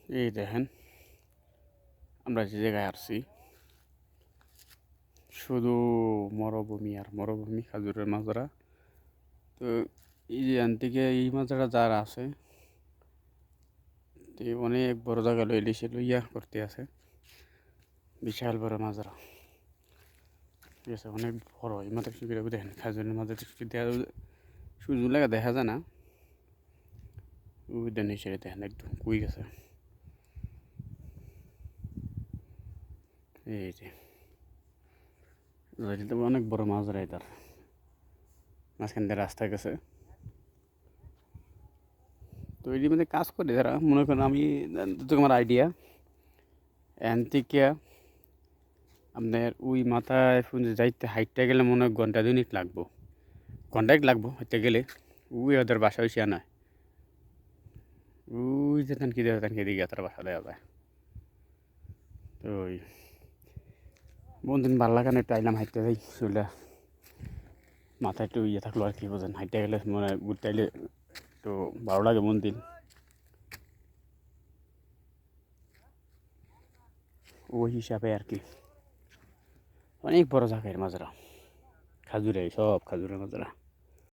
এই দেখেন আমরা যে জায়গায় আসছি শুধু মরুভূমি আর মরুভূমি, খাজুরের মাজরা। তো এই যে থেকে এই মাজরা যারা আছে অনেক বড় জায়গা লইয়া করতে আছে, বিশাল বড় মাজরা। ঠিক আছে, অনেক বড়। এই মাত্র সুবিধা দেখেন, খাজুরের মাজরা সূর্য লাগা দেখা যায় না। ওইটা নিচে দেখেন একদম কুই গেছে। এই যে তো অনেক বড় মাজরা, এটার মাঝখান দিয়ে রাস্তা গেছে। তো এটির মধ্যে কাজ করে যারা, মনে করেন আমি আমার আইডিয়া এন থেকে আপনার ওই মাথায় যাইতে হাইটটা গেলে মনে হয় ঘন্টা দুনিক লাগবো, হাইটতে গেলে। ওই ওদের বাসা হয়েছে নয়, ওই যেতেন কি দেওয়া কি দিকে তার বাসা দেওয়া যায়। তো ওই বন্ধুন ভালো লাগে না, একটু আইলাম হাইটতে যাই চলে। মাথায় একটু ইয়ে থাকলো আর কি, বোঝেন হাইটতে গেলে মনে ঘুরতে আইলে তো ভালো লাগে মন্দির। ওই হিসাবে আর কি অনেক বড় জায়গায় মাজরা, খাজুরে সব খাজুরের মাজরা।